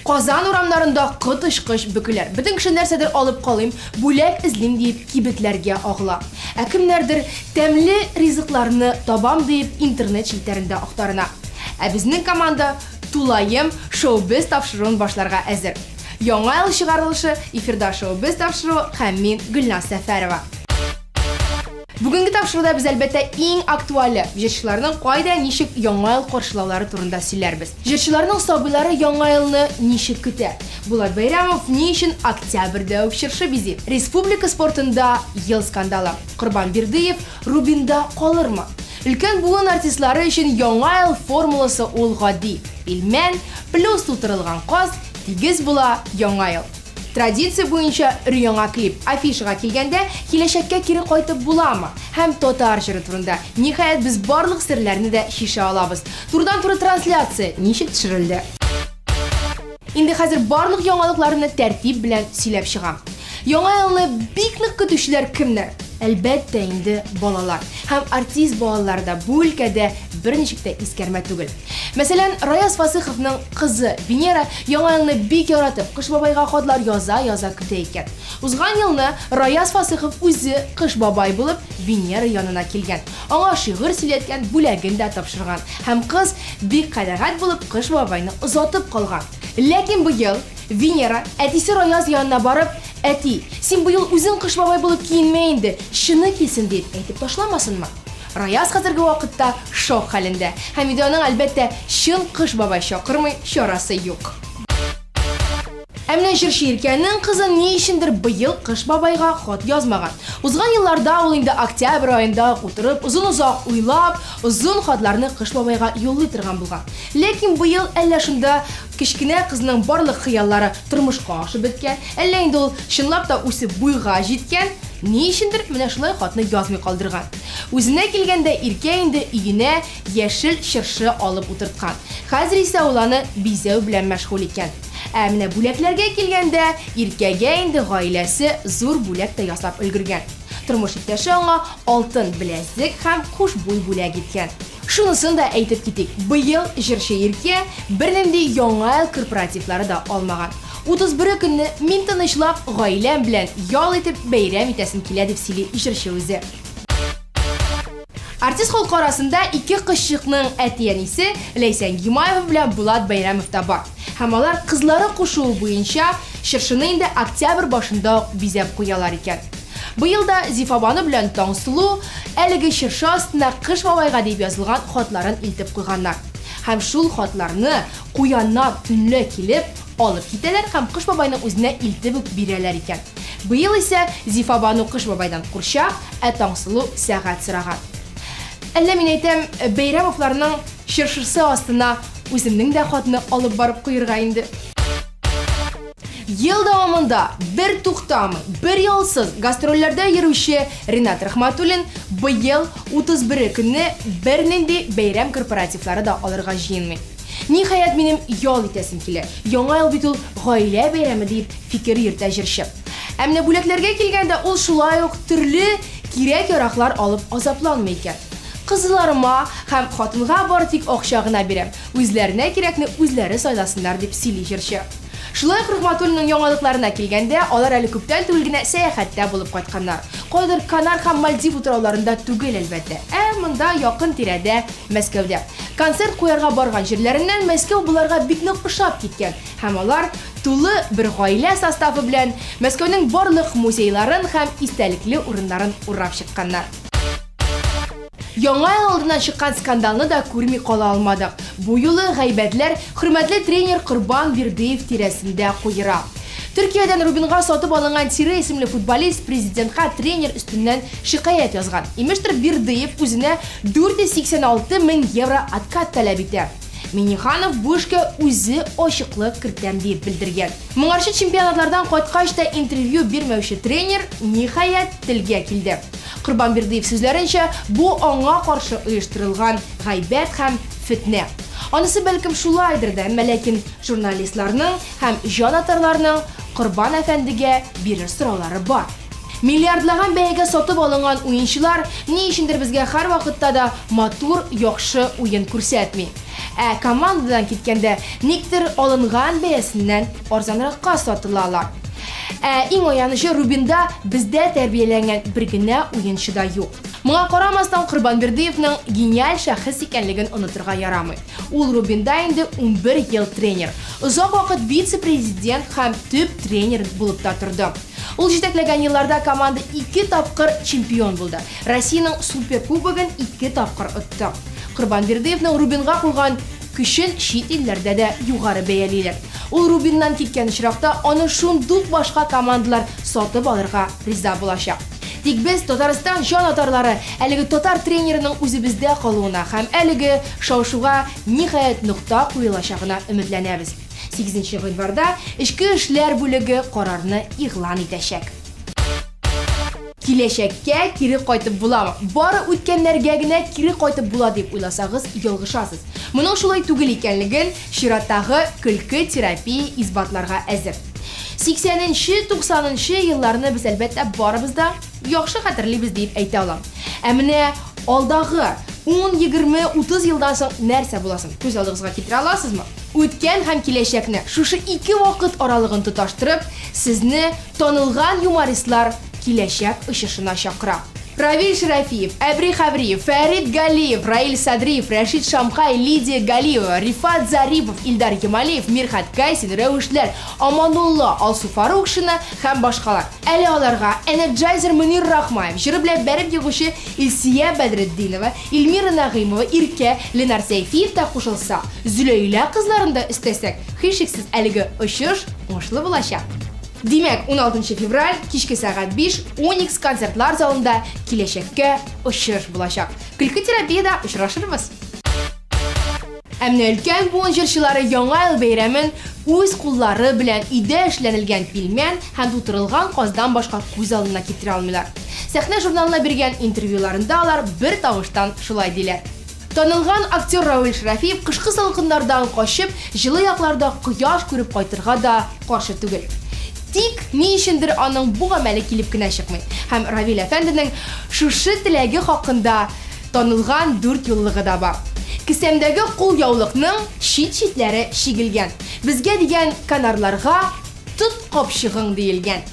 Казан урамнарында кытышкыч бөкеләр. Бөтен кеше нәрсәдер алып калыйм, бүләк излим дип кибетләргә агыла. Кемнәрдер тәмле ризыкларны табам дип интернет челтәрендә актарына. Безнең команда Тулаем шоу-без тапшыруын башларга әзер. Яңа ел чыгарылышы эфирда шоу-без тапшыру һәм мин Гөлназ Сәфәрова. Бүгенге тапшыруда без әлбәттә иң актуаль җырчыларның кайда ничек яңа ел каршылаулары турында сөйләрбез. Җырчыларның сабыйлары яңа елны ничек көтә? Булат Бәйрәмов ни өчен октябрьдә үк чыршы бизи? Республика спортында ел скандалы. Корбан Бердыев Рубинда калырмы? Өлкән буын артистлары өчен яңа ел формуласы ул гади. Илмән плюс тутырылган каз тигез була яңа ел. Традиция буенча яңа клип афишага килгәндә киләчәккә кире кайтып буламы? Һәм Татар җыры турында ниһаять без барлык серләрне дә шиша алабыз. Турыдан-туры трансляция ничек төшерелде? Инде хәзер барлык яңалыкларны тәртип белән сөйләп чыгам. Яңа елны бик нык көтүчеләр кемнәр? Әлбәттә инде балалар. Һәм артист балаларда бу өлкәдә берничек тә искәрмә түгел. Мәсәлән, Раяз Фасыйховның кызы Венера яңа елны бик яратып, Кыш бабайга хатлар яза көтә икән. Узган елны Раяз Фасыйхов үзе Кыш бабай булып Венера янына килгән. Аңа шигырь сөйләткән, бүләген дә тапшырган. Һәм кыз бик кадагать булып Кыш бабайны озатып калган. Ләкин бу ел Венера әтисе Раяз янына барып, «Әти, син бу ел үзең Кыш бабай булып киенмә инде, шуны килсен» дип әйтеп ташламасынмы? Раяз хәзерге вакытта шок хәлендә. Һәм видеоның әлбәттә чын Кыш бабай чакырмый чарасы юк. Менә җырчы Иркәнең кызы ни өчендер быел Кыш бабайга хат язмаган. Узган елларда ул инде октябрь аенда утырып, озын-озак уйлап, озын хатларны Кыш бабайга юллый торган булган. Ләкин быел әллә шунда кичкенә кызның барлык хыяллары тормышка ашып беткән, әллә инде ул чынлап та үсеп буйга җиткән, ни өчендер менә шулай хатны язмый калдырган. Үзенә килгәндә Иркә инде өенә яшел чыршы алып утырткан. Хәзер исә ул аны бизәү белән мәшгуль икән. Менә бүләкләргә килгәндә Иркәгә инде гаиләсе зур бүләк тә ясап өлгергән. Тормыш иптәше аңа алтын беләзек һәм хушбуй бүләк иткән. Шунысын да әйтеп китик. Быел җырчы Иркә бернинди яңа ел корпоративлары да алмаган. 31 көнне мин тынычлап гаиләм белән ял итеп бәйрәм итәсем килә дип сөйли җырчы үзе. Артист халкы арасында ике кызчыкның әти-әнисе Ләйсән Гимаева белән Булат Бәйрәмов та бар. Һәм алар кызлары кушуы буенча чыршыны инде октябрь башында бизәп куялар икән. Быел да Зифабаны белән Таңсылу әлеге чыршы астына Кыш бабайга дип язылган хатларын илтеп куйганнар. Һәм шул хатларны куяннар төнлә килеп алып китәләр һәм Кыш бабайның үзенә илтеп бирәләр икән. Быел исә Зифабану Кыш бабайдан курчак, Таңсылу сәгать сораган. Әллә мин әйтәм, Бәйрәмовларның чыршысы астына үземнең дә хатны алып барып куярга инде. Ел дәвамында бер туктамый, бер ялсыз гастрольләрдә йөрүче Ринат Рахматуллин быел 31 көнне бернинди бәйрәм корпоративлары да алырга җыенмый. Ниһаять минем ял итәсем килә. Яңа ел бит ул гаилә бәйрәме дип фикер йөртә җырчы. Менә бүләкләргә килгәндә ул шулай ук төрле кирәк-яраклар алып азапланмый икән. Кызларыма һәм хатынга бары тик акча гына бирәм. Үзләренә кирәкне үзләре сайласыннар дип сөйли җырчы. Шулай Рахматуллинның яңалыкларына килгәндә, алар әле күптән түгел генә сәяхәттә булып кайтканнар. Кайдыр Канар һәм Мальдив утрауларында түгел әлбәттә. Монда якын тирәдә Мәскәүдә. Концерт куярга барган җирләреннән Мәскәү буларга бик нык ошап киткән. Һәм алар тулы бер гаилә составы белән Мәскәүнең барлык музейларын һәм истәлекле урыннарын урап чыкканнар. Яңа ел алдыннан чыккан скандалны да күрми кала алмадык. Бу юлы гайбәтләр хөрмәтле тренер Корбан Бердыев тирәсендә куера. Төркиядән Рубинга сатып алынган Тире исемле футболист президентка тренер өстеннән шикаят язган. Имештер Бердыев үзенә 486 мең евро откат таләп итә. Миниханов бу эшкә үзе ачыклык кертәм дип белдергән. Моңарчы чемпионатлардан кайткач та интервью бирмәүче тренер ниһаять телгә килде. Корбан Бердыев сүзләренчә, бу аңа каршы оештырылган гайбәт һәм фитнә. Анысы бәлкем шулайдыр да, ләкин журналистларның һәм җанатарларның Корбан әфәндегә бирер сораулары бар. Миллиардлаган бәягә сатып алынган уенчылар ни өчендер безгә һәр вакытта да матур, яхшы уен күрсәтми. Komandadan kitkende nikdir alıngan beyesinden arzanraqqa satılırlar. Иң аянышы Рубинда бездә тәрбияләнгән бер генә уенчы да юк. Моңа карамастан Корбанбердиевның гениаль шәхес икәнлеген онытырга ярамый. Ул Рубинда инде 11 ел тренер. Озак вакыт вице-президент һәм төп тренер булып та торды. Ул җитәкләгән елларда команда 2 тапкыр чемпион булды. Россиянең суперкубогын 2 тапкыр отты. Корбанбердиевның Рубинга куйган көчен чит илләрдә дә югары бәялиләр. Ул Рубиннан киткән очракта аны шундук башка командалар сатып алырга риза булачак. Тик без Татарстан җан атарлары әлеге татар тренерының үзебездә калуына һәм әлеге шау-шуга ниһаять нукта куелачагына өметләнәбез. 8 гыйнварда Эчке эшләр бүлеге карарны игълан итәчәк. Киләчәккә кире кайтып буламы? Бары үткәннәргә генә кире кайтып була дип уйласагыз, ялгышасыз. Моның шулай түгел икәнлеген чираттагы көлке терапия избатларга әзер. 80-90 елларны без әлбәттә барыбыз да яхшы хәтерлибез дип әйтә алам. Ә менә алдагы 10, 20, 30 елдан соң нәрсә буласын? Күз алдыгызга китерә аласызмы? Үткән һәм киләчәкне шушы 2 вакыт аралыгын тоташтырып, сезне танылган юмористлар киләчәк очышына чакыра. Равиль Шарафиев, Әбри Хавриев, Фәрит Галиев, Раил Садриев, Рашид Шамхай, Лидия Галиева, Рифат Зарипов, Илдар Ямалиев, Мирхат Кайсин, Рәвешләр, Аманулла Алсуфарукшина һәм башкалар. Әле аларга Energizer Мөнир Рахмаев, җыры белән бәреп ягучы Илсия Бәдретдинова, Илмира Нагыймова, Иркә, Ленар Сәйфиев та кушылса, Зөләйлә кызларында өстәсәк, һичшиксез әлеге очыш уңышлы булачак. Димәк, 16 февраль кичке сәгать 5 Onyx концертлар залында киләчәккә очыш булачак. Көлке терапияда очрашырбыз. Әмне өлкән буын җырчылары яңа ел бәйрәмен үз куллары белән өйдә эшләнелгән пилмән һәм тутырылган каздан башка күз алдына китерә алмыйлар. Сәхнә журналына биргән интервьюларында алар бер тавыштан шулай диләр. Танылган актер Равиль Шарафиев кышкы салкыннардан качып, җылы якларда кояш күреп кайтырга да каршы түгел. Тик ни өчендер аның бу гамәле килеп кенә чыкмый. Һәм Равил әфәнденең шушы теләге хакында танылган 4 юллыгы да бар. Кесәмдәге кул яулыкның чит-читләре чигелгән. Безгә дигән канарларга тот капчыгың диелгән.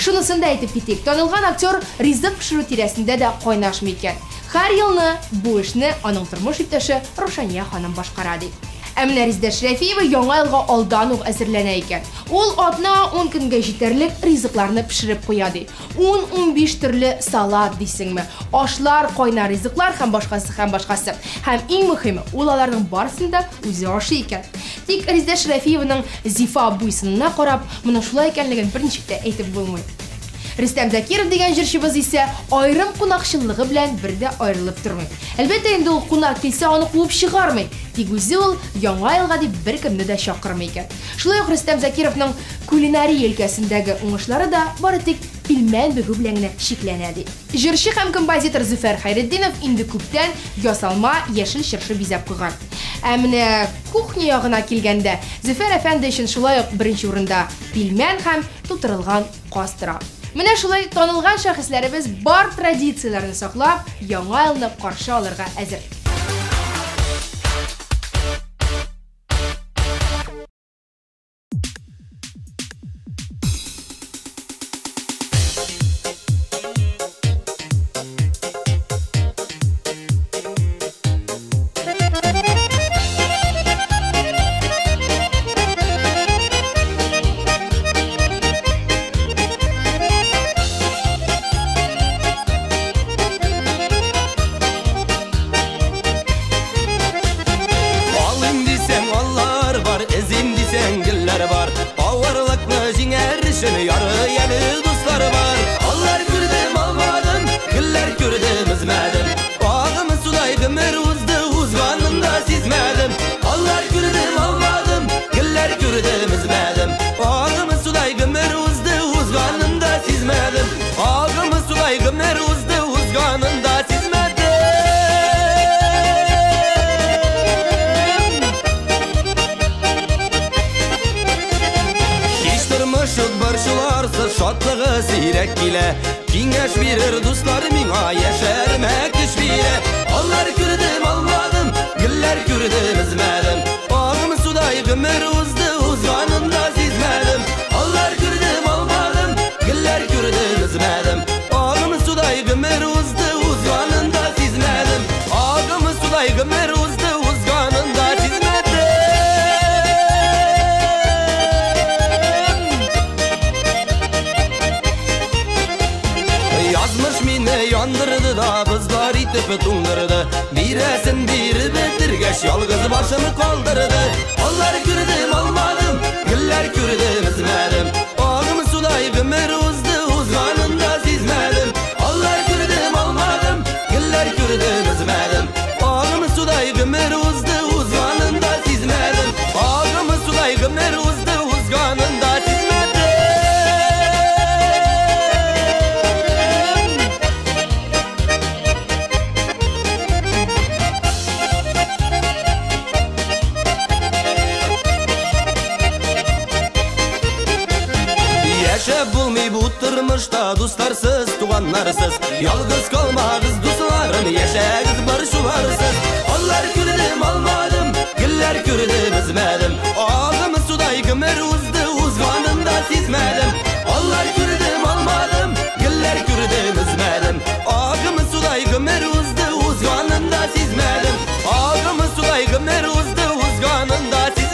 Шунысын да әйтеп китик. Танылган актер ризык пешерү тирәсендә дә кайнашмый икән. Һәр елны бу эшне аның тормыш иптәше Рошания ханым башкара ди. Әмнә Резидә Шәрәфиева яңа елга алдан ук әзерләнә икән. Ул атна 10 көнгә җитәрлек ризыкларны пешереп куя ди. 10-15 төрле салат дисеңме, ашлар, кайнар ризыклар һәм башкасы. Һәм иң мөһиме, ул аларның барысын да үзе ашый икән. Тик Резидә Шәрәфиеваның зифа буйсынына карап, моны шулай икәнлеген берничек тә әйтеп булмый. Рөстәм Закиров дигән җырчыбыз исә айрым кунакчыллыгы белән бердә аерылып тормый. Әлбәттә инде ул кунак килсә аны куып чыгармый. Тик үзе ул яңа елга дип беркемне дә чакырмый икән. Шулай ук Рөстәм Закировның кулинария өлкәсендәге уңышлары да бары тик пилмән бөгү белән генә шикләнә ди. Җырчы һәм композитор Зөфәр Хәйретдинов инде күптән ясалма яшел чыршы бизәп куйган. Ә менә кухня ягына килгәндә, Зөфәр әфәнде өчен шулай ук беренче урында пилмән һәм тутырылган каз тора. Менә шулай танылган шәхесләребез бар традицияләрне саклап, яңа елны каршы алырга әзер. Сирәк килә, киңәш бирер дуслар миңа яшәрмәк көч бирә. Алар күрдем, алмадым, гөлләр күрдем, үзмәдем. suday gümür uzdu uzganında çizmedim. Yazmış mine yandırdı da bızlar itip tundırdı. Biresin biri bitirgeç yalgız başımı kaldırdı. Onlar kürdüm almadım, güller kürdüm izmedim. Ağım suday gümür uzdu uzganında sizmedim. Allah kürdüm almadım, güller kürdüm izmedim. Ağım suday gümür uzdu uzganında sizmedim. Ağım suday gümür uzdu uzganında sizmedim. Yaşa bulmay bu turmuşta dostlarsız, tuğanlarsız. Yalgız kalmağız dostlarım, yaşağız barışuvarsız. Onlar kürdüm almadım, güller kürdüm izmedim. Ağım suday gümür uzdu uzganında sizmedim. Allah kürdüm almadım, güller kürdüm izmedim. Ağım suday gümür uzdu uzganında sizmedim. Ağım suday gümür uzdu uzganında sizmedim.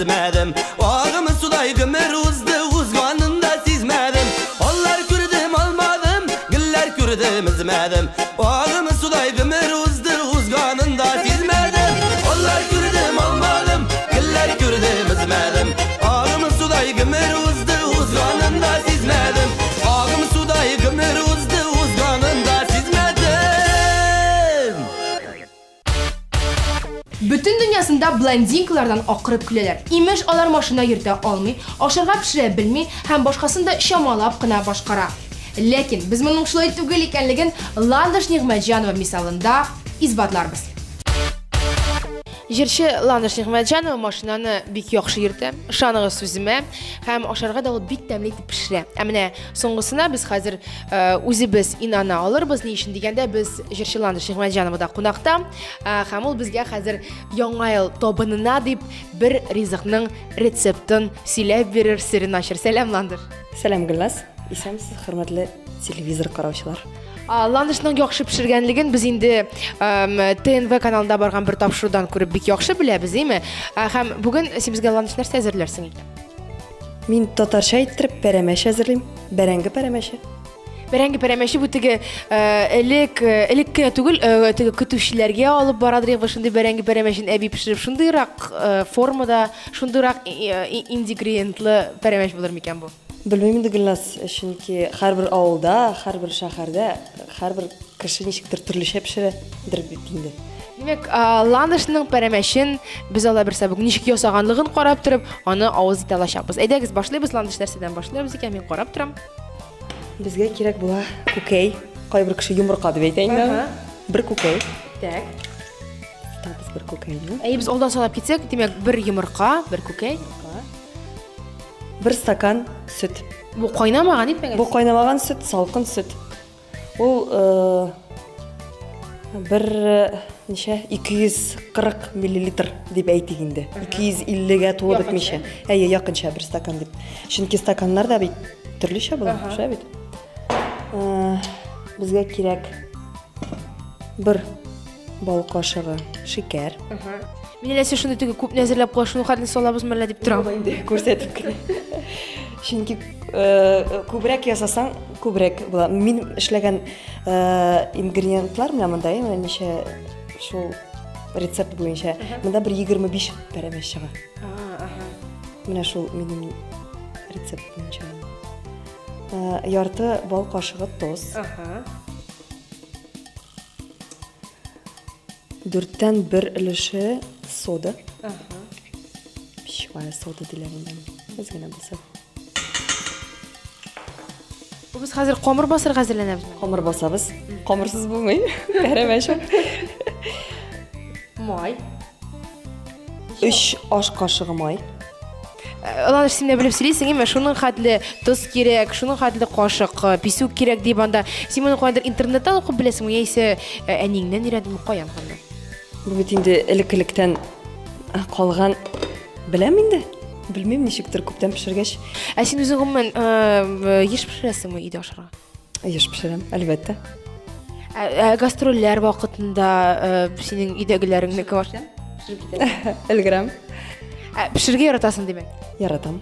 Izmedim. Ağım suday gümür uzdu uzganında sizmedim. Onlar kürdüm almadım, güller kürdüm izmedim. Ağım suday gümür uzdu uzganında sizmedim. Onlar kürdüm almadım, güller kürdüm izmedim. Ağım suday gümür uzdu uzganında sizmedim. Ağım suday gümür uzdu uzganında sizmedim. Bütün dünyasında blondinkalardan akırıp güleler. İmiş alar maşına yürüte almay, aşırıga pişire bilmey, hem başkasını da şamalap kına başkara. Lekin biz bunun şulay tügül ekenligin Landaş Nigmetjanova misalında izbatlarбыз. Jirşi Landaş Nigmetjanova maşınаны bik yaxşı yürüte, şanığı sözüme, hem aşırıga da ol bik təmleydi pişire. Әміне соңғысына biz hazır өзібіз inana alırбыз, ne işin degende biz Jirşi Landaş Nigmetjanovada qonaqta, hem ol bizge hazır яңа ел тобынына deyip bir rizikның retseptin сөйләп verir, sirrin aşır. Selam Landaş. Selam Gülnaz. İsемсіз, hürmetli televizor qarawchilar. Landashның яхшы пешергәнлеген biz инде ТНВ каналында барган bir тапшырудан күреп бик яхшы беләбез, әйме? Һәм бүген син безгә Landаш нәрсә әзерләрсең икән? Мин татарча әйттереп пәрәмәш әзерлим. Бәрәңге пәрәмәше. Бәрәңге пәрәмәше бу теге элек түгел, теге көтүчеләргә алып барадыр ягы шундый бәрәңге пәрәмәшен әби пешереп шундыйрак формада, шундыйрак ингредиентлы пәрәмәш булыр микән бу? Белмим инде Гөлназ, чөнки һәрбер авылда, һәрбер шәһәрдә, һәрбер кеше ничектер төрлечә пешерәдер бит инде. Димәк, Landashның пәрәмәшен без алла берсә бүген ничек ясаганлыгын карап торып, аны авыз итә алачакбыз. Әйдәгез, башлыйбыз Landаш нәрсәдән башлыйбыз икән, мин карап торам. Безгә кирәк була күкәй, кайбер кеше йомырка дип әйтә инде. Бер күкәй. Так. Табыз бер күкәйне. Без алдан санап китсәк, димәк, бер йомырка, бер күкәй. Бер стакан сөт. Бу кайнамаган итмәгән. Бу кайнамаган сөт, салкын сөт. Ул бер ничә 240 миллилитр дип әйтик инде. 250-гә тулы бетмичә. Әйе, якынча бер стакан дип. Чөнки стаканнар да бит төрлечә була, шулай бит. Безгә кирәк бер бал кашыгы шикәр. Мин әле шундый теге күп әзерләп куя, шуны хәтле салабыз мәллә дип торам. Инде күрсәтеп кенә. Чөнки күбрәк ясасаң, күбрәк була. Мин эшләгән ингредиентлар менә монда, менә ничә шул рецепт буенча. Монда бер 25 пәрәмәш чыга. Менә шул минем рецепт буенча. Ярты бал кашыгы тоз. 4'ten 1 өлеше сода. Пишвая сода диләрендә. Без генә булса. Biz hozir qomir bosirga hazırlanamiz. Qomir bosamiz. Qomirsiz bo'lmay. Qaramay shu. Moy. 3 osh qoshiqi moy. Ular şimdi bilib söyleysin, şunun xatlı tuz kerak, şunun xatlı qoshiq, pisuk kerak deyip anda sen bunu qoydur internetdan o'qib bilasizmi, yoki aningdan öğrendim qo'yam qanday? Bu bit endi iliklikdan qolgan bilam endi. Bilmem nechikdir ko'pdan pishirgach. Sen o'zing umuman yesh pishirasizmi uyda oshirga? Yesh pishiram, albatta. Gastroller vaqtida sening uydagilaringni ko'rsan? Ilgiram. Pishirga yaratasan demak. Yaratam.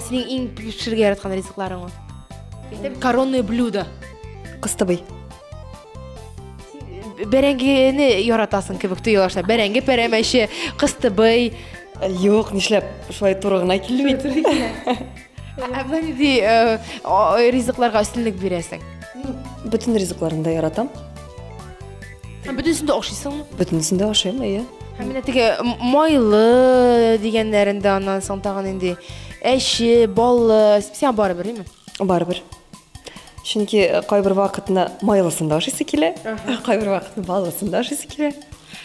Sening eng pishirga yaratgan rizqlaring bor. Коронное блюдо. Qistabay. Berengini yaratasan kebek tuyularsa. Berengi peremashi, qistabay. Yo'q, nishlab shulay turg'ina kelmaydi. Ablanidi rizqlarga ustunlik berasan. Bütün rizqlarimda yaratam. Butunisini o'xshaysanmi? Butunisini o'xshayman, iya. Hamilatiga moyli deganlarida ondan so'ng tag'in endi eshi, bolli, sen baribirmi? Baribir. Chunki qay bir vaqtni moylisini o'xshaysa kelar, qay bir vaqtni bollisini o'xshaysa kelar.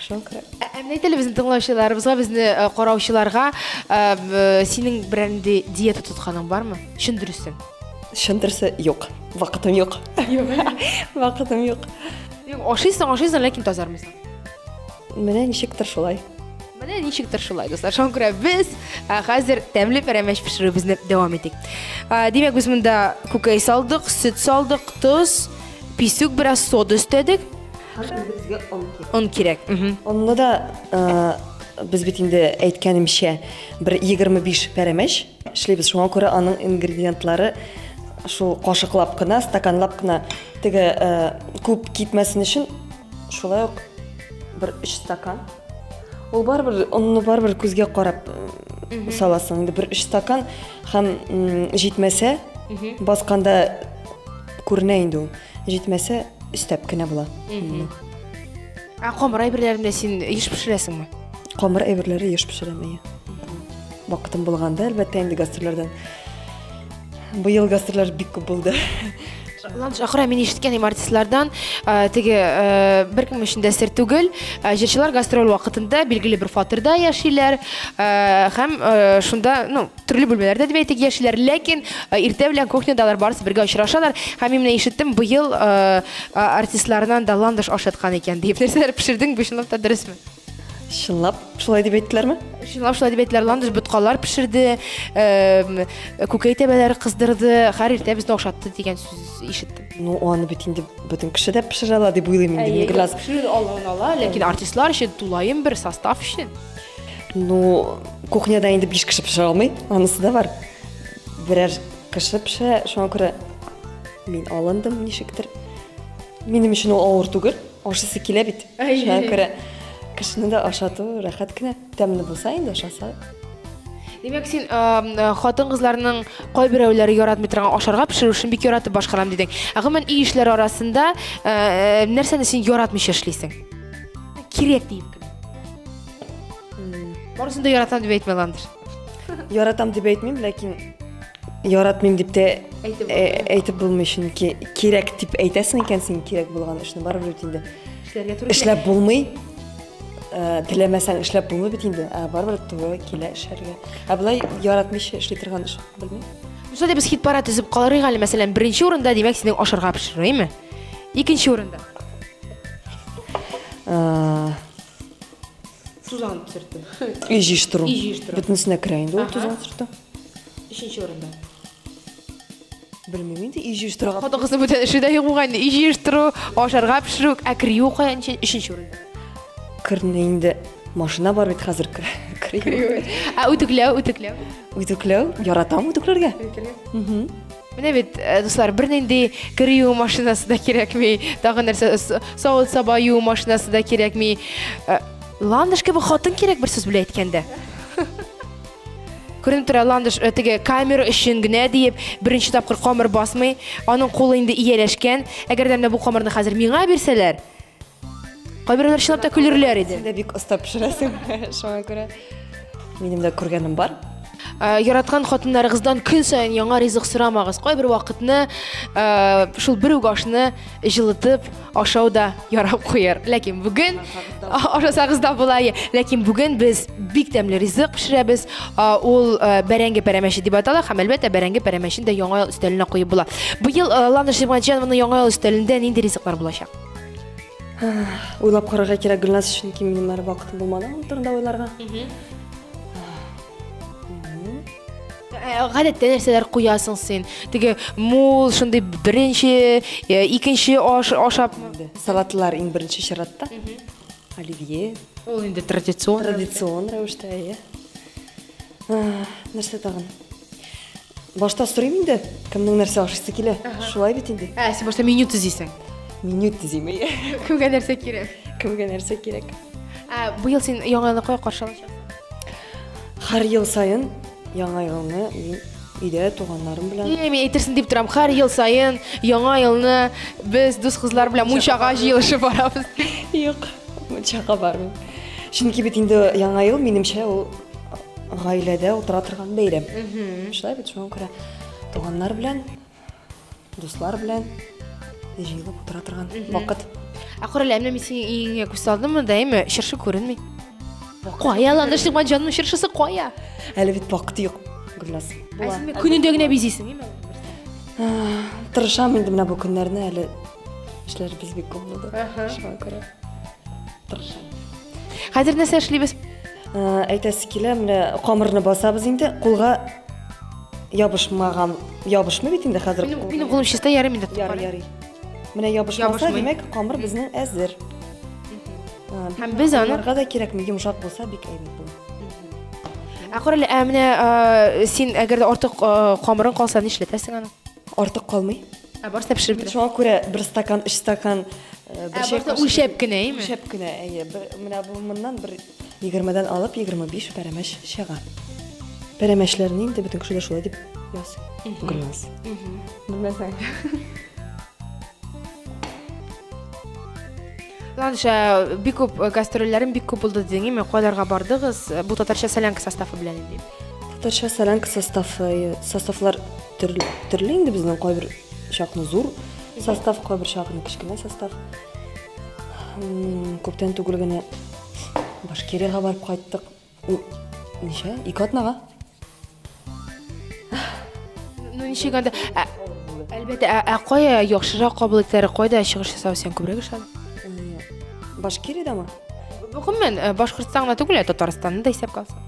Shunqara. Әмне телевизион тыңлаучыларыбызга, безне караучыларга синең бренди диета тотканың бармы? Шундырсын. Шундырсы юк. Вакытым юк. Вакытым юк. Ашыйсың, ләкин тазармыйсың. Менә ничектер шулай. Менә ничектер шулай, дуслар. Шуңкыра без хәзер тәмле пәрәмәч пешерүебезне дәвам итик. Димәк, без монда күкәй салдык, сөт салдык, туз, писүк, бераз сода өстәдек. Он кирәк. Онны да без бит инде әйткәнемчә бер 25 пәрәмәч эшлибез. Шуңа күрә аның ингредиентлары шул кашыклап кына, стаканлап кына теге күп китмәсен өчен шулай ук бер 3 стакан. Ул барбер, онны барбер күзгә карап саласың. Инде бер 3 стакан һәм җитмәсә, басканда күренә инде ул. Җитмәсә, üstep kine bula. Qamır әйберләрендә син еш пешерәсеңме? Qamır әйберләре еш пешерәм. Вакытым булганда, әлбәттә, инде гастрольләрдән. Быел гастрольләр бик күп булды. Ландыш, ахыра мен ишеткәнем артистлардан, теге беркем өчен дә сер түгел, җырчылар гастроль вакытында билгеле бер фатирда яшиләр, һәм шунда, төрле бүлмәләрдә дип әйтик яшиләр, ләкин иртә белән кухнядалар барысы бергә очрашалар. Һәм мин ишеттем, быел артистлардан да ландыш ашаткан икән дип. Нәрсәләр пешердең, бишнап та дөресме? Чынлап, шулай дип әйттеләрме? Чынлап шулай дип әйттеләр. Ландыш боткалар пешерде, күкәй тәбәләре кыздырды, һәр иртә безне ашатты дигән сүз ишеттем. Ну, аны бит инде бөтен кеше дә пешерә ала дип уйлыйм инде. Гlas. Пешерә ала, ләкин артистлар өчен тулайым бер состав өчен. Ну, кухняда инде 5 кеше пешерә алмый, анысы да бар. Берәр кеше пешерә, шуңа күрә мин алындым ничектер. Минем өчен ул авыр түгел, ашысы килә бит. Шуңа күрә кешене дә ашату рәхәт кенә, тәмле булса инде ашаса. Демәк, син хатын-кызларның кайберәүләре яратмый торган ашарга пешерүшен бик яратып башкарам дидең. Гомумән үй эшләре арасында нәрсәне син яратмыйча эшлисең? Кирәк дип. Барысын да яратам дип әйтмәләндер. Яратам дип әйтмим, ләкин яратмыйм дип тә әйтеп булмый, чөнки кирәк дип әйтәсең икән, син кирәк булган эшне барыбер бит инде. Эшләп булмый. Теләмәсәң эшләп булмый бит инде. Барыбер туры килә эшләргә. Булай яратмыйча эшли торган эш, белмим. Шулай без хит-парад төзеп калырык әле, мәсәлән, беренче урында димәк синең ашарга пешерәме? Икенче урында. Тузан сөртү. Ижиштыру. Бөтенсенә керә инде ул тузан сөртү. Икенче урында. Белмим инде ижиштыру. Хатын-кызны бүтән эше дә юк булган, ижиштыру, ашарга пешерү, әкрию каян икенче урында. Кырны инде машина бар бит хәзер кирәк. Үтүкләү, яратам үтүкләргә. Менә бит, дуслар, бернинди кирию машинасы да кирәкми, тагы нәрсә савыт сабаю машинасы да кирәкми. Ландыш кебек хатын кирәк бер сүз белән әйткәндә. Күренеп тора, Ландыш теге камера өчен генә дип беренче тапкыр камер басмый, аның кулы инде ияләшкән. Әгәр дә бу камерны хәзер миңа бирсәләр, Кайберләр чынлап та көлерләр иде. Сен дә бик оста пешерәсең. Шуңа күрә минем дә күргәнем бар. Яраткан хатыннарыгыздан көн сайын яңа ризык сорамагыз. Кайбер вакытны шул бер үк ашны җылытып ашау да ярап куяр. Ләкин бүген ашасагыз да була. Ләкин бүген без бик тәмле ризык пешерәбез. Ул бәрәңге пәрәмәче дип атала. Һәм әлбәттә бәрәңге пәрәмәчен дә яңа ел өстәленә куеп була. Быел Лана Шиманҗановның яңа ел өстәлендә нинди ризыклар булачак? Уйлап карарга кирәк Гөлназ, чөнки минем әле вакытым булмады ул турында уйларга. Гадәттә нәрсәләр куясың син? Теге мул шундый беренче, икенче ашап Салатлар иң беренче чиратта. Оливье. Ул инде традицион рәвештә. Нәрсә тагын? Башта сорыйм инде, кемнең нәрсә ашыйсы килә. Шулай бит инде. Син башта меню төзисең. Меню төзим. Кемгә нәрсә кирәк? Кемгә нәрсә кирәк? Быел син яңа елны кая каршылаячаксың? Һәр ел сайын яңа елны мин өйдә туганнарым белән. Мин әйтерсең дип торам, һәр ел сайын яңа елны без дус кызлар белән мунчага җыелышып барабыз. Юк, мунчага бармыйм. Чөнки бит инде яңа ел минемчә ул гаиләдә утыра торган бәйрәм. Шулай бит, шуңа күрә туганнар белән, дуслар белән җыелып утыра торган вакыт. Акыры ләмне мин сине иңгә күз салдыммы дәйме? Шыршы күренми. Кая Лана Шиманҗанның шыршысы кая? Әле бит вакыт юк, Гөлназ. Син көнендә генә бизисең, име? Тырышам инде менә бу көннәрне, әле эшләр без бик күп булды. Шуңа күрә тырышам. Хәзер нәрсә эшлибез? Әйтәсе килә, менә камырны басабыз инде, кулга ябышмый бит инде хәзер. Минем кулым чиста, ярый инде. Ярый. Менә ябышмаса, димәк, камыр безнең әзер. Һәм без аны да кирәкми, йомшак булса бик әйбәт була. Акыры менә син әгәр дә артык камырың калса, ни эшләтәсең аны? Артык калмый. Барса пешереп тора. Шуңа күрә 1 стакан, 3 стакан бер чәй үлчәп кенә, име? Үлчәп кенә, менә бу моннан 20-дән алып 25 пәрәмәч чыга. Пәрәмәчләрне инде бөтен кеше дә шулай дип ясый. Гөлназ. Белмәсәң. Ланша, бик күп гастрольләрем бик күп булды дидең, име? Кайларга бардыгыз? Бу татарча солянка составы белән инде. Татарча солянка составлар төрле инде безнең кайбер чакны зур состав, кайбер чакны кичкенә состав. Күптән түгел генә Башкирияга барып кайттык. Ничә? 2 атнага. Ничек анда? Әлбәттә, кая яхшырак кабул итәре, кайда чыгыш ясау сен күбрәк эшләдең? Башкириядәме? Гомумән, Башкортстанда түгел, Татарстанны да исәпкә алсаң.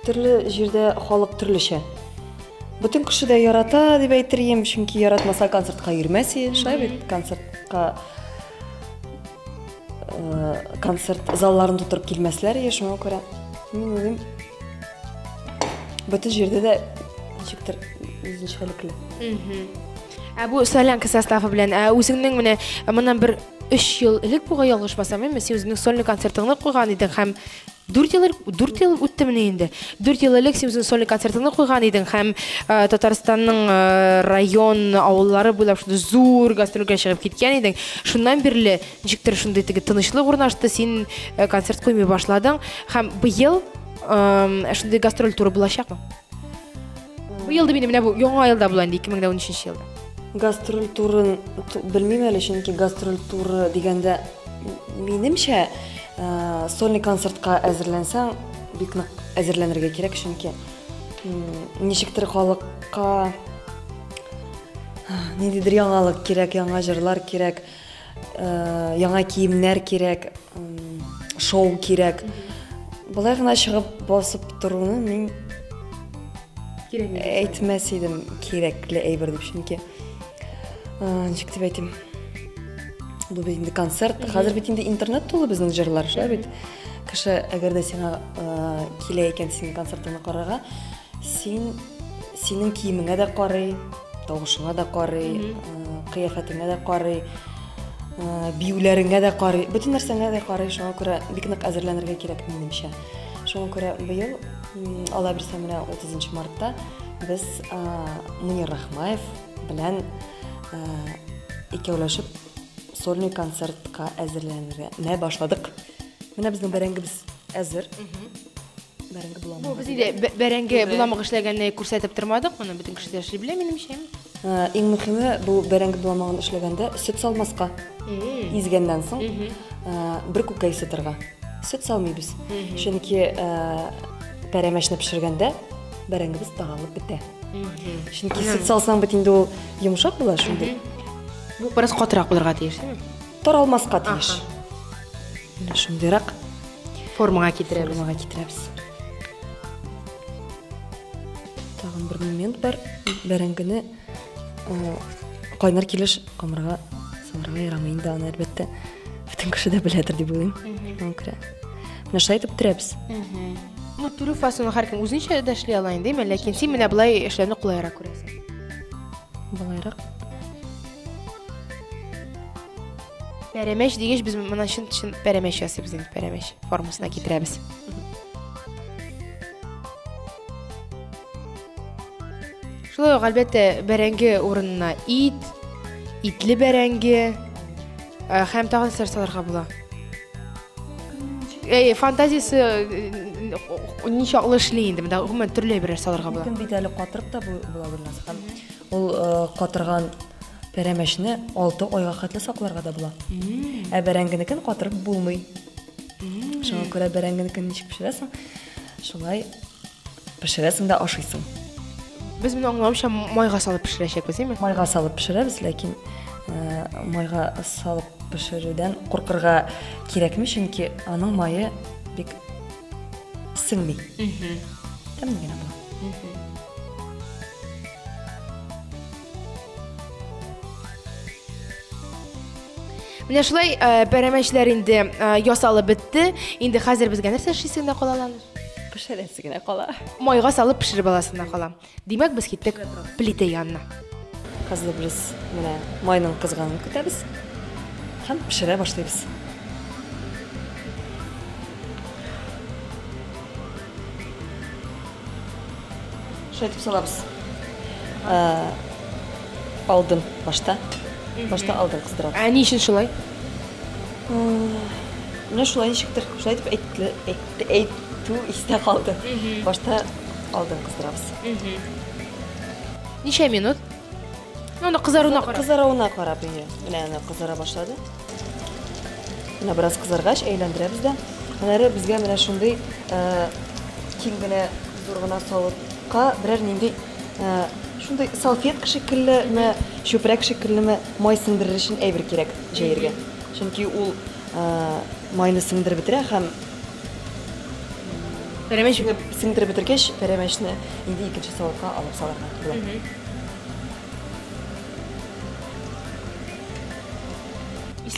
Төрле җирдә халык төрлечә. Бөтен кеше дә ярата дип әйтергә, чөнки яратмаса концертка йөрмәс иде, шулай бит, концерт залларын тутырып килмәсләр иде, шуңа күрә мин уйлыйм, бөтен җирдә дә ничектер үзенчәлекле. Бу солянка составы белән үзеңнең менә моннан 3 ел элек буга ялгышмасам, син үзеңнең сольный концертыңны куйган идең һәм 4 ел үтте менә инде. 4 ел элек син үзеңнең сольный концертыңны куйган идең һәм Татарстанның район авыллары буйлап шундый зур гастрольгә чыгып киткән идең. Шуннан бирле ничектер шундый тынычлык урнашты, син концерт куймый башладың һәм быел шундый гастроль туры булачакмы? Быел да менә бу яңа елда була инде 2013 елда. Гастроль турын белмим әле, чөнки гастроль туры дигәндә минемчә сольный концертка әзерләнсәң бик нык әзерләнергә кирәк, чөнки ничектер халыкка ниндидер яңалык кирәк, яңа җырлар кирәк, яңа киемнәр кирәк, шоу кирәк. Болай гына чыгып басып торуны мин әйтмәс идем, кирәкле әйбер дип, чөнки ничек дип әйтим, бу бит инде концерт, хәзер бит инде интернет тулы безнең җырлар, шулай бит. Кеше әгәр дә сиңа килә икән синең концертыңны карарга, синең киемеңә дә карый, тавышыңа да карый, кыяфәтеңә дә карый, биюләреңә дә карый, бөтен нәрсәңә дә карый, шуңа күрә бик нык әзерләнергә кирәк минемчә. Шуңа күрә быел Алла бирсә менә 30 мартта без Мунир Рахмаев белән икәүләшеп сольный концертка әзерләнергә не башладык. Менә безнең бәрәңгебез әзер. Бәрәңге буламы? Бу без инде бәрәңге буламык эшләгәнне күрсәтеп тормадык, моны бөтен кешеләр эшли белә, минемчә. Иң мөһиме бу бәрәңге буламагын эшләгәндә сөт салмаска. Изгәннән соң бер күкәй сытырга. Сөт салмыйбыз. Чөнки пәрәмәчне пешергәндә бәрәңгебез таралып бетә. Чөнки сөт салсаң бит инде ул йомшак була шундый. Бу бераз катырак булырга тиеш, әйме? Таралмаска тиеш. Менә шундыйрак Формага китерәбез. формага китерәбез. Тагын бер момент бар. Бәрәңгене кайнар килеш камырга салырга ярамый инде, аны әлбәттә бөтен кеше дә беләдер дип уйлыйм. Монкра. Менә шулай итеп терәбез. Ну, төрле фасоны һәркем үзенчә дә эшли ала инде, ләкин син менә булай эшләрне кулайрак күрәсең. Болайрак. Пәрәмәч дигәч без моны чын пәрәмәч ясыйбыз инде, пәрәмәч формасына китерәбез. Шулай ук әлбәттә бәрәңге урынына итле бәрәңге һәм тагын нәрсә салырга була. Фантазиясы ничаклы эшли инде, монда гомумән төрле берәр салырга була. Кем бит әле катырып та була белмәс. Ул катырган пәрәмәчне 6 айга хәтле сакларга да була. Бәрәңгенекен катырып булмый. Шуңа күрә бәрәңгенекен ничек пешерәсең? Шулай пешерәсең дә ашыйсың. Без моны аңламыйча майга салып пешерәчәкбез, әйме? Майга салып пешерәбез, ләкин майга салып пешерүдән куркырга кирәкми, чөнки аның майы бик сіңми. Тәмле генә була. Менә шулай пәрәмәчләр инде ясалып бетте. Инде хәзер безгә нәрсә эшлисең дә калалар? Пешерәсе генә кала. Майга салып пешереп аласында кала. Димәк, без киттек плита янына. Хәзер без менә майның кызганын көтәбез. Һәм пешерә башлыйбыз. Шулай итеп салабыз. Алдын башта. Башта алдын кыздырабыз. Ни өчен шулай? Менә шулай ничектер, шулай итеп әйтү истә калды. Башта алдын кыздырабыз. Ничә минут? Аны кызаруына карап. Кызаруына карап инде. Менә аны кызара башлады. Менә бераз кызаргач әйләндерәбез дә. Менә безгә менә шундый киң генә зур гына савытка берәр нинди шундый салфетка шикелле, чүпрәк шикелле май сеңдерер өчен әйбер кирәк җәергә. Чөнки ул майны сеңдереп бетерә һәм Пәрәмәч сеңдереп бетергәч, пәрәмәчне инде икенче савытка алып салырга була.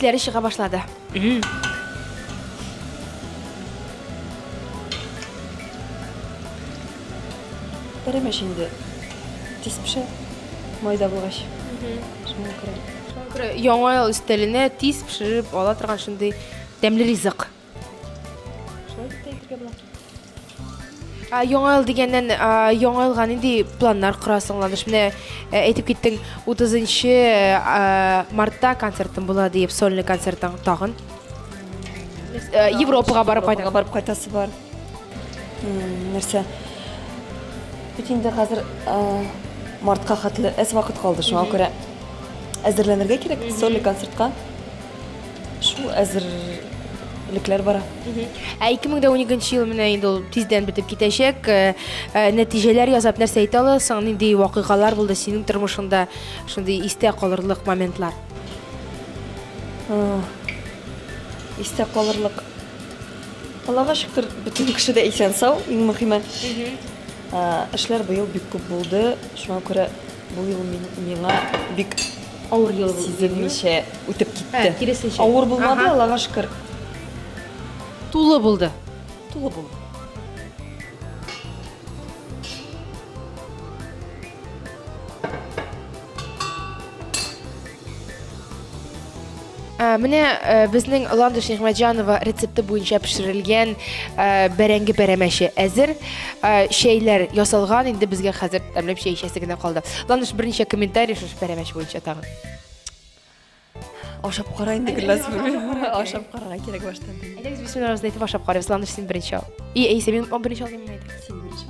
исләре чыга башлады. Пәрәмәч инде тиз пешә, майда булгач. Шуңа күрә. Яңа ел өстәленә тиз пешереп ала торган шундый тәмле ризык. Шулай дип әйтергә була. Яңа ел дигәннән яңа елга нинди планнар корасыңлар? Менә әйтеп киттең, 30 мартта концертым була дип, сольный концертың тагын. Европага барып кайтасы бар. Нәрсә? Бит инде хәзер мартка хәтле әз вакыт калды, шуңа күрә әзерләнергә кирәк сольный концертка. Шул әзерлекләр бара. 2012 ел менә инде ул тиздән бетеп китәчәк. Нәтиҗәләр язып нәрсә әйтә аласың? Нинди вакыйгалар булды синең тормышыңда, шундый истә калырлык моментлар? Истә калырлык. Аллага шөкер, бөтен кеше дә исән сау, иң мөһиме. Эшләр быел бик күп булды. Шуңа күрә бу ел миңа бик Авыр ел булды. Сизелмичә үтеп китте. Киресенчә. Авыр булмады, Аллага шөкер. Тулы булды. Тулы булды. Менә безнең Ландыш Нигъмәтҗанова рецепты буенча пешерелгән бәрәңге пәрәмәче әзер. Шәйләр ясалган, инде безгә хәзер тәмләп чәй эчәсе генә калды. Ландыш, берничә комментарий шушы пәрәмәч буенча тагын. ашап кара инде Гөлназ. Ашап карарга кирәк баштан. Әйтегез, бисмиллахиррахманиррахим әйтеп ашап карыйбыз. Ландыш син беренче ал. Әйсә, мин беренче алдым әйтеп. Син беренче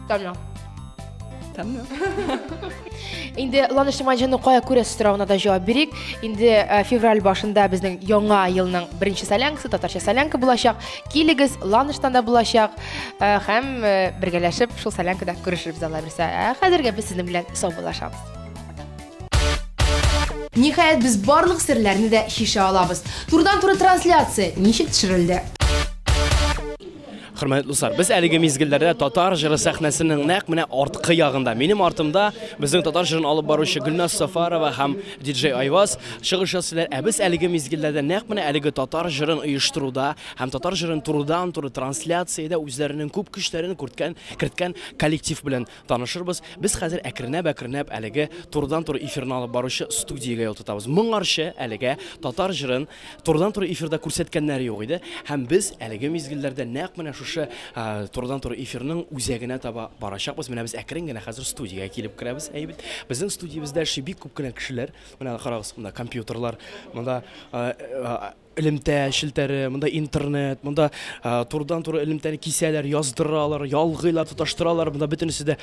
Tamam. Tamam. Инде Ландыш Тиманҗанның кая күрәсез соравына да җавап бирик. Инде февраль башында безнең яңа елның беренче солянкасы, татарча солянка булачак. Килегез, Ландыштан да булачак. Һәм бергәләшеп шул солянкада күрешербез Алла бирсә. Хәзергә без сезнең белән саубуллашабыз. Ниһаять без барлык серләрне дә шиша алабыз. Турдан-туры трансляция ничек төшерелде? Хөрмәтле дуслар, без әлеге мизгелләрдә татар җыры сәхнәсенең нәкъ менә арткы ягында, минем артымда безнең татар җырын алып баручы Гөлназ Сафарова һәм диджей Айваз чыгыш ясыйлар. Без әлеге мизгелләрдә нәкъ менә әлеге татар җырын оештыруда һәм татар җырын турыдан-туры трансляциядә үзләренең күп көчләрен керткән коллектив белән танышырбыз. Без хәзер әкренәп әлеге турыдан-туры эфирны алып баручы студиягә ел тотабыз. Моңарчы әлеге татар җырын турыдан-туры эфирда күрсәткәннәр юк иде һәм без әлеге мизгелләрдә нәкъ менә турыдан-туры эфирның үзәгенә таба барачакбыз. Менә без әкрен генә хәзер студиягә килеп керәбез. Әйбит. Безнең студиябездә бик күп кенә кешеләр. Менә карагыз, монда компьютерлар, монда элемтә шелтәре, монда интернет, монда турдан-туры элемтәне кисәләр, яздыралар, ялгыйлар, тоташтыралар. Монда бөтенесе дә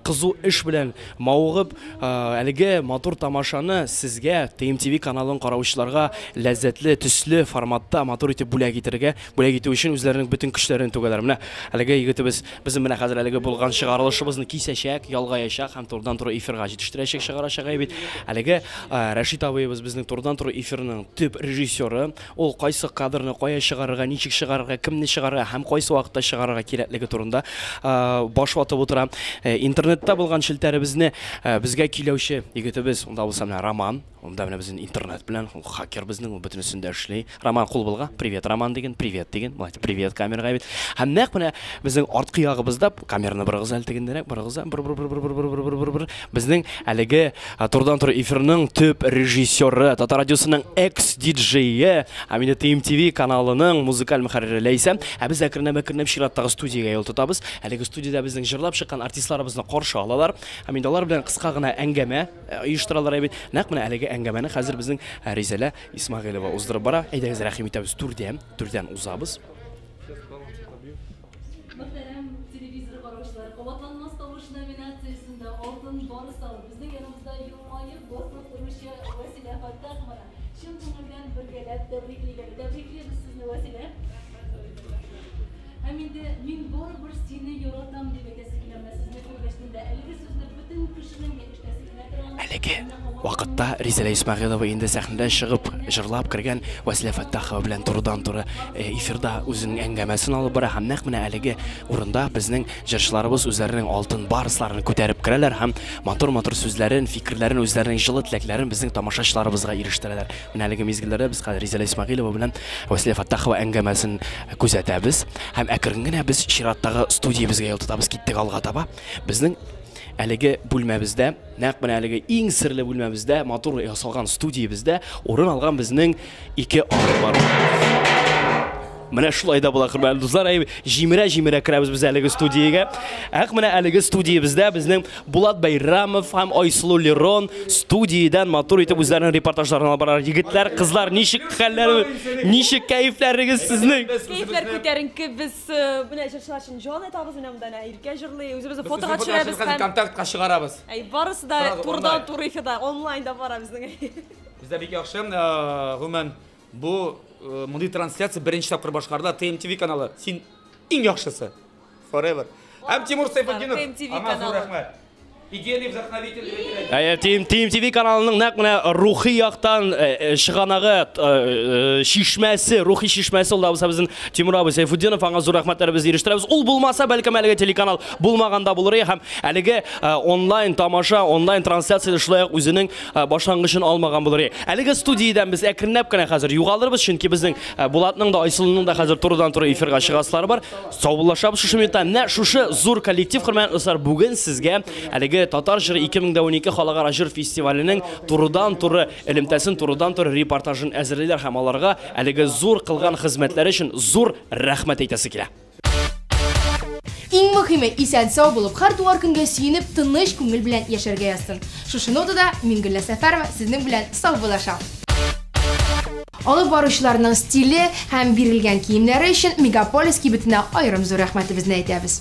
кызу эш белән мавыгып, әлеге матур тамашаны сезгә TMTV каналын караучыларга ләззәтле, төсле форматта матур итеп бүләк итү өчен үзләренең бөтен көчләрен түгәләр. Менә әлеге егетебез безнең менә хәзер әлеге булган чыгарылышыбызны кисәчәк, ялгаячак һәм турдан-туры эфирга җитештерәчәк, чыгарачак әйбит. Әлеге Рәшит абыебыз безнең турдан-туры эфирның төп режиссеры. Ул кайсы кадрны кая чыгарырга, ничек чыгарырга, кемне чыгарырга һәм кайсы вакытта чыгарырга кирәклеге турында баш ватып утыра. Интернетта булган шелтәребезне безгә киләүче егетебез, унда булса менә Роман, унда менә безнең интернет белән хакер безнең ул бөтенесендә эшли. Роман Кулбылга, привет Роман диген, привет диген, привет камерага бит. Һәм нәкъ менә безнең арткы ягыбызда камераны биргез әлтегендәрәк, бер. Безнең әлеге турдан-туры эфирның төп режиссеры, Татар радиосының экс-диджее, Амина TMTV каналының музыкаль мөхәррире Ләйсәм. Без әкренәп чираттагы студиягә ел тотабыз. Әлеге студиядә безнең җырлап чыккан артистларыбызны каршы алалар. Һәм инде алар белән кыска гына әңгәмә оештыралар әйбит. Нәкъ менә әлеге әңгәмәне хәзер безнең Ризалә Исмәгыйлова уздырып бара. Әйдәгез рәхим итәбез, түрдән узабыз. Muhterem televizyon kardeşler, Kavatanmaz Tavuş nominasyasında altın barısı aldı. Bizning yanımızda yılmayıp bosib turmushi Vasila Fattahova. Shin ko'ngildan birgalab tabriklaymiz sizni Vasila. Ham endi men baribir seni yaratam deb aytasizlar, sizni ko'rgashimda әлеге so'zni butun kishining Әлеге вакытта Ризалә Исмәгыйлова инде сәхнәдә чыгып җырлап кергән Василә Фаттахова белән турыдан-туры эфирда үзенең әңгәмәсен алып бара һәм нәкъ менә әлеге урында безнең җырчыларыбыз үзләренең алтын барысларын күтәреп керәләр һәм матур сүзләрен, фикерләрен, үзләренең җылы теләкләрен безнең тамашачыларыбызга ирештерәләр. Менә әлеге мизгелләрдә без хәзер Ризалә Исмәгыйлова белән Василә Фаттахова әңгәмәсен күзәтәбез һәм әкрен генә без чираттагы студиябызга ел тотабыз, киттек алга таба. Безнең әлеге бүлмәбездә, нәкъ менә әлеге иң серле бүлмәбездә, матур ясалган студиябездә урын алган безнең ике ар бар. Менә шулай да була, хөрмәтле дуслар, җимерә керәбез без әлеге студиягә. Менә әлеге студиябездә безнең Булат Байрамов һәм Айсылу Лерон студиядан матур итеп үзләренең репортажларын алып баралар. Егетләр, кызлар, ничек хәлләр, ничек кәефләрегез сезнең? Кәефләр күтәренке, без менә җырчыларчын җан этабыз менә монда иркә җырлый, үзебезне фотога төшерәбез һәм контактка чыгарабыз. Барысы да турдан-туры эфирда, онлайнда бара безнең. Бездә бик яхшы, гомумән бу мондый трансляция беренче тапкыр башкарыла TMTV каналы. Син иң яхшысы. Forever. Һәм Тимур Сайфетдинов. Аңа зур рәхмәт. Идеальный вдохновитель. TMTV каналының нәкъ менә рухи яктан чыганагы шишмәсе, рухи шишмәсе ул да безнең Тимур абый Сайфетдинов, аңа зур рәхмәтләребезне ирештерәбез. Ул булмаса, бәлкем әлеге телеканал булмаганда булыр һәм әлеге онлайн тамаша, онлайн трансляция шулай ук үзенең башлангычын алмаган булыр. Әлеге студиядан без әкренәп кенә хәзер югалырбыз, чөнки безнең Булатның да, Айсылуның да хәзер турыдан-туры эфирга чыгасылары бар. Саубуллашабыз шушы минутта. Менә шушы зур коллектив, хөрмәтле дуслар, бүген сезгә әлеге Татар җыры 2012 халыкара җыр фестиваленең турыдан-туры элемтәсен, турыдан-туры репортажын әзерлиләр һәм аларга әлеге зур кылган хезмәтләре өчен зур рәхмәт әйтәсе килә. Иң мөһиме исән сау булып, һәр туар көнгә сөенеп, тыныч күңел белән яшәргә язсын. Шушы нотада мин Гөлназ Сәфәрова сезнең белән сау булашам. Алып баручыларның стиле һәм бирелгән киемнәре өчен Мегаполис кибетенә аерым зур рәхмәтебезне әйтәбез.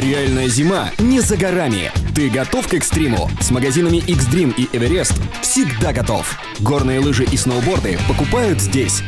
Реальная зима не за горами. Ты готов к экстриму? С магазинами X-Dream и Everest всегда готов. Горные лыжи и сноуборды покупают здесь.